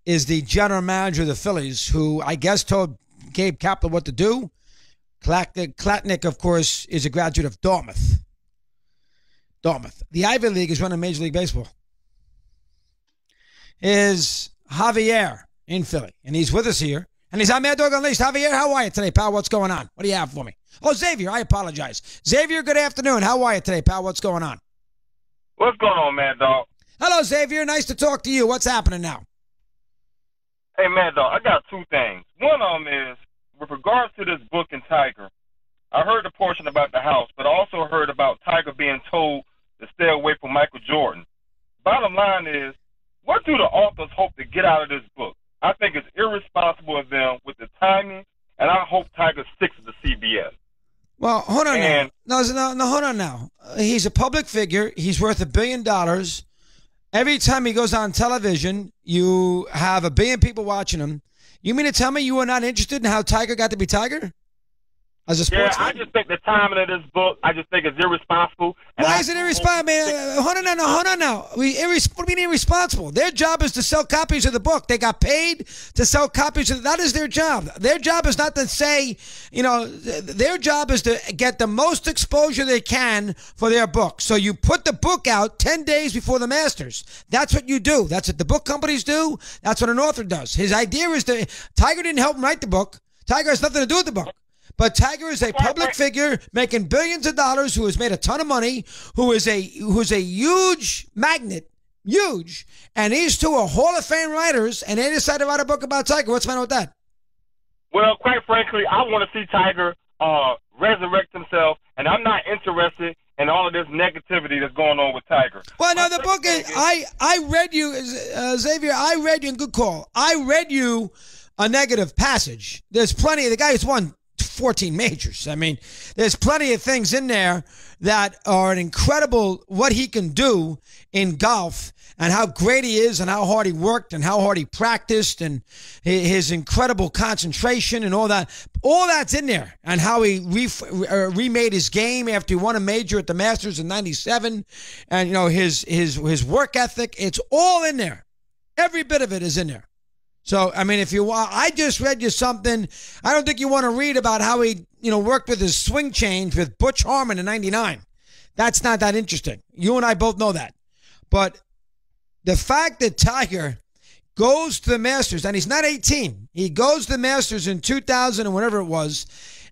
is the general manager of the Phillies, who I guess told Gabe Kapler what to do. Klatnick, of course, is a graduate of Dartmouth. The Ivy League is running Major League Baseball. Is Javier in Philly, and he's with us here. And he's on Mad Dog Unleashed. Javier, how are you today, pal? What's going on? What do you have for me? Oh, Xavier, I apologize. Xavier, good afternoon. How are you today, pal? What's going on? What's going on, Mad Dog? Hello, Xavier. Nice to talk to you. What's happening now? Hey, Mad Dog, I got two things. One of them is, with regards to this book and Tiger, I heard the portion about the house, but I also heard about Tiger being told to stay away from Michael Jordan. Bottom line is, what do the authors hope to get out of this book? I think it's irresponsible of them with the timing, and I hope Tiger sticks to CBS. Well, hold on now. No, hold on now. He's a public figure. He's worth $1 billion. Every time he goes on television, you have 1 billion people watching him. You mean to tell me you are not interested in how Tiger got to be Tiger? As a sportsman? Yeah, I just think the timing of this book, I just think it's irresponsible. Why is it irresponsible, man? Hold on now. What do you mean irresponsible? Their job is to sell copies of the book. They got paid to sell copies of that is their job. Their job is not to say, their job is to get the most exposure they can for their book. So you put the book out 10 days before the Masters. That's what you do. That's what the book companies do. That's what an author does. His idea is Tiger didn't help him write the book. Tiger has nothing to do with the book. But Tiger is a public figure making billions of dollars, who has made a ton of money, who's a huge magnet, and these two are Hall of Fame writers, and they decided to write a book about Tiger. What's the matter with that? Well, quite frankly, I want to see Tiger resurrect himself, and I'm not interested in all of this negativity that's going on with Tiger. Well, no, the book is, I read you, Xavier, I read you, and good call. I read you a negative passage. There's plenty, the guy has won 14 majors. I mean, there's plenty of things in there that are an incredible what he can do in golf and how great he is and how hard he worked and how hard he practiced and his incredible concentration and all that. All that's in there, and how he remade his game after he won a major at the Masters in '97, and his work ethic. It's all in there. Every bit of it is in there. So, I mean, if you want, I just read you something. I don't think you want to read about how he, worked with his swing change with Butch Harmon in '99. That's not that interesting. You and I both know that. But the fact that Tiger goes to the Masters, and he's not 18. He goes to the Masters in 2000 or whatever it was,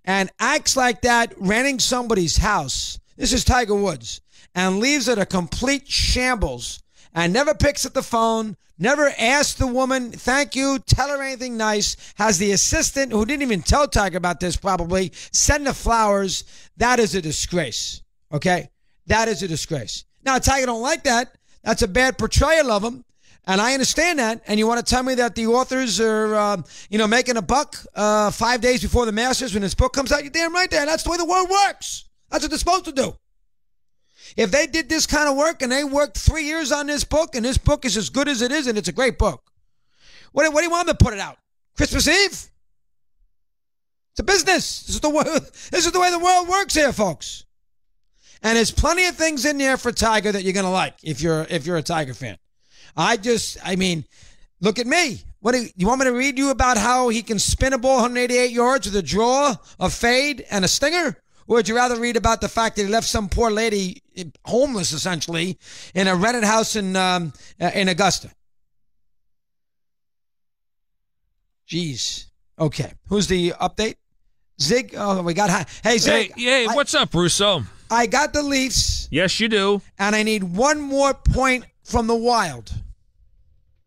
and acts like that, renting somebody's house. This is Tiger Woods. And leaves it a complete shambles. And never picks up the phone, never asks the woman, thank you, tell her anything nice, has the assistant, who didn't even tell Tiger about this probably, send the flowers. That is a disgrace, okay? That is a disgrace. Now, Tiger don't like that. That's a bad portrayal of him, and I understand that. And you want to tell me that the authors are, making a buck 5 days before the Masters when this book comes out? You're damn right there. That's the way the world works. That's what they're supposed to do. If they did this kind of work and they worked 3 years on this book, and this book is as good as it is, and it's a great book, what do you want them to put it out? Christmas Eve? It's a business. This is the way the world works here, folks. And there's plenty of things in there for Tiger that you're gonna like if you're a Tiger fan. Look at me. What do you want me to read you about how he can spin a ball 188 yards with a draw, a fade, and a stinger? Or would you rather read about the fact that he left some poor lady homeless, essentially, in a rented house in Augusta? Jeez. Okay. Who's the update? Zig. Oh, we got. Hey, Zig. Hey, what's up, Russo? I got the Leafs. Yes, you do. And I need one more point from the Wild.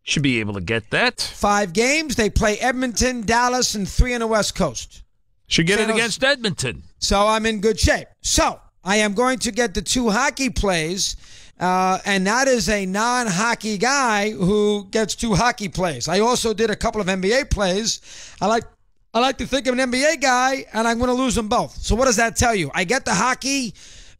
Should be able to get that. 5 games. They play Edmonton, Dallas, and 3 on the West Coast. Should get it against Edmonton. So I'm in good shape. So I am going to get the 2 hockey plays, and that is a non-hockey guy who gets 2 hockey plays. I also did a couple of NBA plays. I like to think of an NBA guy, and I'm going to lose them both. So what does that tell you? I get the hockey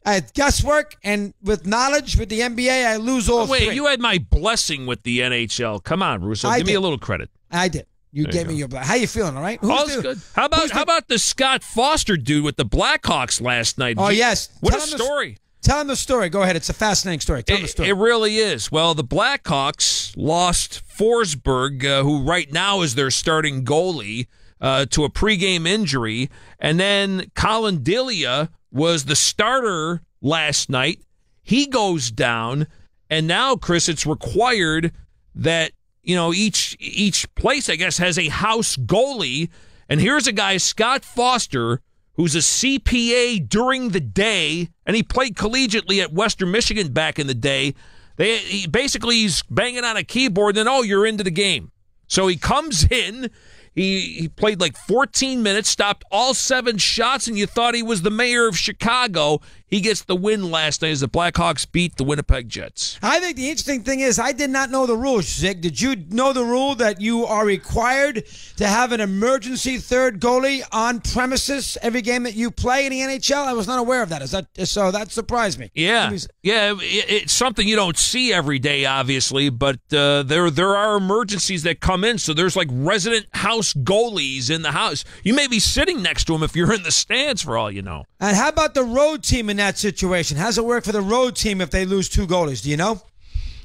at guesswork, and with knowledge with the NBA, I lose all 3. Wait, you had my blessing with the NHL. Come on, Russo. Give me a little credit. I did. You gave me your black. How you feeling, all right? All's good. How about the Scott Foster dude with the Blackhawks last night? Oh, yes. What a story. Tell him the story. Go ahead. It's a fascinating story. Tell him the story. It really is. Well, the Blackhawks lost Forsberg, who right now is their starting goalie, to a pregame injury. And then Colin Delia was the starter last night. He goes down. And now, Chris, it's required that, each place, I guess, has a house goalie. And here's a guy, Scott Foster, who's a CPA during the day, and he played collegiately at Western Michigan back in the day. He's banging on a keyboard, and then, you're into the game. So he comes in. He played like 14 minutes, stopped all 7 shots, and you thought he was the mayor of Chicago. He gets the win last night as the Blackhawks beat the Winnipeg Jets. I think the interesting thing is I did not know the rules, Zig. Did you know the rule that you are required to have an emergency third goalie on premises every game that you play in the NHL? I was not aware of that. So that surprised me. Yeah, it's something you don't see every day, obviously, but there are emergencies that come in. So there's like resident house goalies in the house. You may be sitting next to them if you're in the stands, for all you know. And how about the road team in that situation? How's it work for the road team if they lose 2 goalies? Do you know?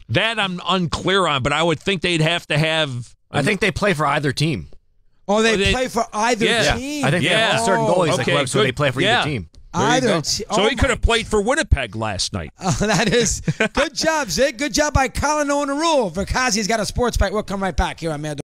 That I'm unclear on, but I would think they'd have to have. I think they play for either team. Oh, they play for either team? I think they have certain goalies so they play for either team. Either. So he could have played for Winnipeg last night. That is good job, Zig. Good job by Colin knowing the rule. Verkazi's got a sports fight. We'll come right back here on Mad Dog.